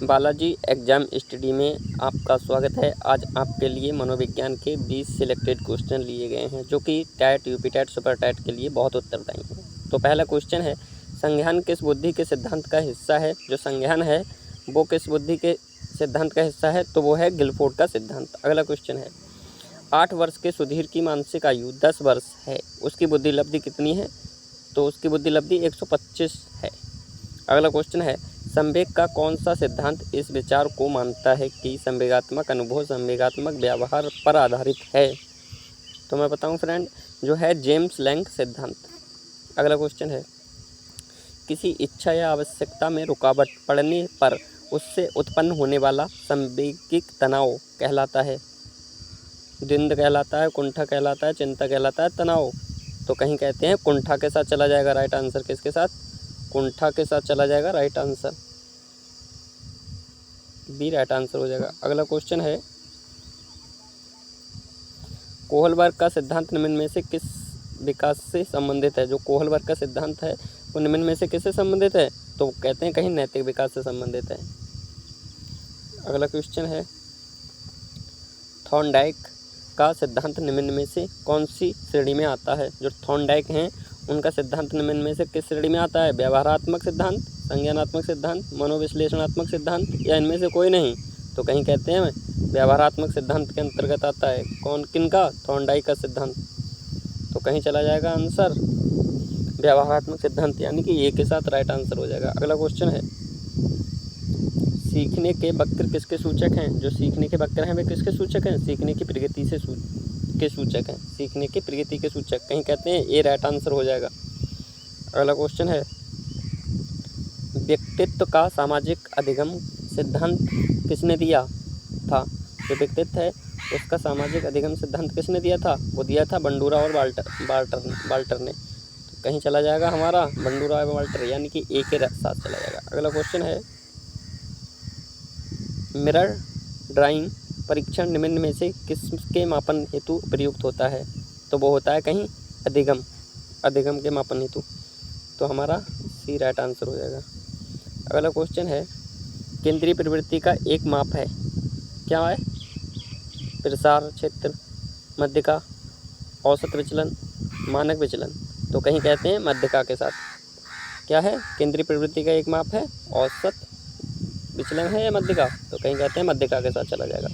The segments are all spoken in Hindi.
बालाजी एग्जाम स्टडी में आपका स्वागत है। आज आपके लिए मनोविज्ञान के 20 सिलेक्टेड क्वेश्चन लिए गए हैं जो कि TAT, UP TAT, super TAT के लिए बहुत उत्तरदायी हैं। तो पहला क्वेश्चन है, संज्ञान किस बुद्धि के सिद्धांत का हिस्सा है? जो संज्ञान है वो किस बुद्धि के सिद्धांत का हिस्सा है? तो वो है गिलफोर्ड का सिद्धांत। अगला क्वेश्चन है, 8 वर्ष के सुधीर की मानसिक आयु 10 वर्ष है, उसकी बुद्धि लब्धि कितनी है? तो उसकी बुद्धि लब्धि 125 है। अगला क्वेश्चन है, संवेग का कौन सा सिद्धांत इस विचार को मानता है कि संवेगात्मक अनुभव संवेगात्मक व्यवहार पर आधारित है? तो मैं बताऊं फ्रेंड, जो है जेम्स लैंग सिद्धांत। अगला क्वेश्चन है, किसी इच्छा या आवश्यकता में रुकावट पड़ने पर उससे उत्पन्न होने वाला संवेगिक तनाव कहलाता है? द्वंद्व कहलाता है, कुंठा कहलाता है, चिंता कहलाता है, तनाव। तो कहीं कहते हैं कुंठा के साथ चला जाएगा राइट आंसर। किसके साथ? कुंठा के साथ चला जाएगा right answer. B right answer हो जाएगा। अगला क्वेश्चन है, कोहलबर्ग का सिद्धांत निम्न में से किस विकास से संबंधित है? जो कोहलबर्ग का सिद्धांत है वो निम्न में से किससे संबंधित है? तो कहते हैं कहीं नैतिक विकास से संबंधित है। अगला क्वेश्चन है, थॉर्नडाइक का सिद्धांत निम्न में से कौन सी श्रेणी में आता है? जो थॉर्नडाइक हैं उनका सिद्धांत निम्न में से किस श्रेणी में आता है? व्यवहारात्मक सिद्धांत, संज्ञानात्मक सिद्धांत, मनोविश्लेषणात्मक सिद्धांत या इनमें से कोई नहीं? तो कहीं कहते हैं व्यवहारात्मक सिद्धांत के अंतर्गत आता है। कौन, किनका? थॉर्नडाइक का सिद्धांत। तो कहीं चला जाएगा आंसर व्यवहारात्मक सिद्धांत, यानी कि ए के साथ राइट आंसर हो जाएगा। अगला क्वेश्चन है, सीखने के वक्र किसके सूचक हैं? जो सीखने के वक्र हैं वे किसके सूचक हैं? सीखने की प्रगति के सूचक हैं। सीखने की प्रगति के सूचक, कहीं कहते हैं ए राइट आंसर हो जाएगा। अगला क्वेश्चन है, व्यक्तित्व का सामाजिक अधिगम सिद्धांत किसने दिया था? जो व्यक्तित्व है उसका सामाजिक अधिगम सिद्धांत किसने दिया था? वो दिया था बंडूरा और वाल्टर ने। तो कहीं चला जाएगा हमारा बंडूरा और वाल्टर, यानी कि ए के साथ चला जाएगा। अगला क्वेश्चन है, मिरर ड्राइंग परीक्षण निम्न में से किसके मापन हेतु प्रयुक्त होता है? तो वो होता है कहीं अधिगम के मापन हेतु। तो हमारा सी राइट आंसर हो जाएगा। अगला क्वेश्चन है, केंद्रीय प्रवृत्ति का एक माप है, क्या है? प्रसार क्षेत्र, मध्यिका, औसत विचलन, मानक विचलन। तो कहीं कहते हैं मध्यिका के साथ। क्या है? केंद्रीय प्रवृत्ति का एक माप है, औसत विचलन है या मध्यिका? तो कहीं कहते हैं मध्यिका के साथ चला जाएगा,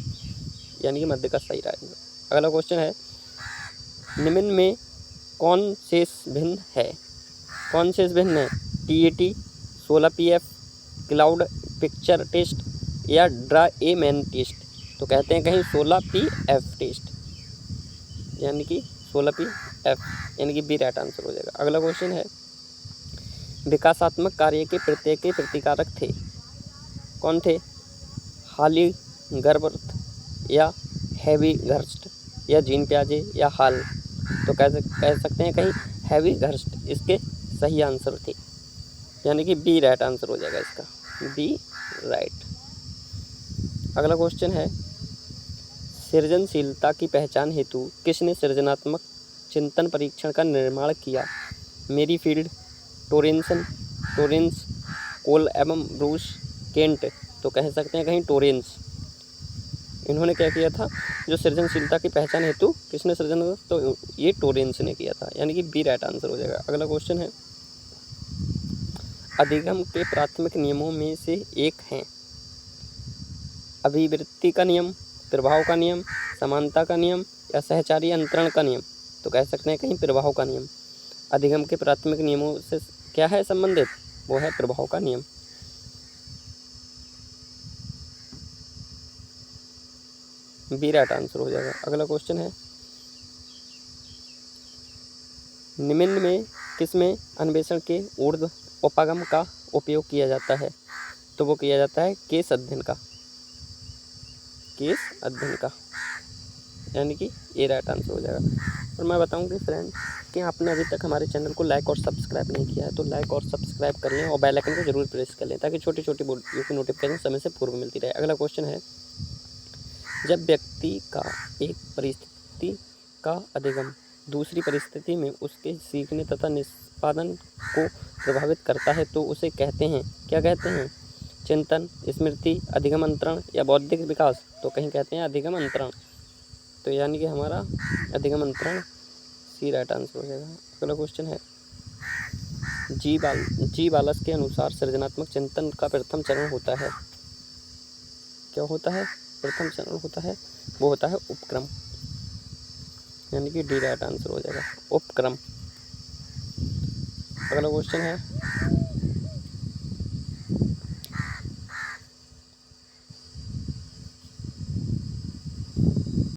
यानी कि मध्यिका सही रहेगा। अगला क्वेश्चन है, निम्न में कौन शेष भिन्न है? कौन शेष भिन्न है? TAT, 16PF, cloud picture test या ड्रा ए मैन टेस्ट? तो कहते हैं कहीं 16PF टेस्ट, यानी कि 16PF, यानी कि बी राइट आंसर हो जाएगा। अगला क्वेश्चन है, विकासात्मक कार्य के प्रत्येक के प्रतिकारक थे, कौन थे? हाली गर्बर्थ या हैवी घर्स्ट या जीन प्याजे या हाल? तो कह सकते हैं कहीं हैवी घर्स्ट इसके सही आंसर थे, यानी कि बी राइट आंसर हो जाएगा इसका, बी राइट। अगला क्वेश्चन है, सृजनशीलता की पहचान हेतु किसने सृजनात्मक चिंतन परीक्षण का निर्माण किया? मेरी फील्ड, टोरेंस, कोल एवं ब्रूस केंट? तो कह सकते हैं कहीं टोरेंस। इन्होंने क्या किया था? जो सृजनशीलता की पहचान हेतु किसने सृजन, तो ये टोरेंस ने किया था, यानी कि बी राइट आंसर हो जाएगा। अगला क्वेश्चन है, अधिगम के प्राथमिक नियमों में से एक हैं अभिवृत्ति का नियम, प्रभाव का नियम, समानता का नियम या सहचारी अंतरण का नियम? तो कह सकते हैं कहीं प्रभाव का नियम। अधिगम के प्राथमिक नियमों से क्या है संबंधित? वो है प्रभाव का नियम। बी राइट आंसर हो जाएगा। अगला क्वेश्चन है, निम्न में किसमें अन्वेषण के ऊर्ध्व उपागम का उपयोग किया जाता है? तो वो किया जाता है केस अध्ययन का, यानी कि ए राइट आंसर हो जाएगा। और मैं बताऊंगी फ्रेंड कि आपने अभी तक हमारे चैनल को लाइक और सब्सक्राइब नहीं किया है तो लाइक और सब्सक्राइब कर लें और बेल आइकन को जरूर प्रेस कर लें ताकि छोटी छोटी वीडियो की नोटिफिकेशन समय से पूर्व मिलती रहे। अगला क्वेश्चन है, जब व्यक्ति का एक परिस्थिति का अधिगम दूसरी परिस्थिति में उसके सीखने तथा निष्पादन को प्रभावित करता है तो उसे कहते हैं, क्या कहते हैं? चिंतन, स्मृति, अधिगम अंतरण या बौद्धिक विकास, तो कहीं कहते हैं अधिगम अंतरण। तो यानी कि हमारा अधिगम अंतरण सी राइट आंसर हो जाएगा। अगला क्वेश्चन है, जी बालस के अनुसार सृजनात्मक चिंतन का प्रथम चरण होता है। क्या होता है? प्रथम चरण होता है, वो होता है उपक्रम, यानी कि डी राइट आंसर हो जाएगा, उपक्रम। अगला क्वेश्चन है,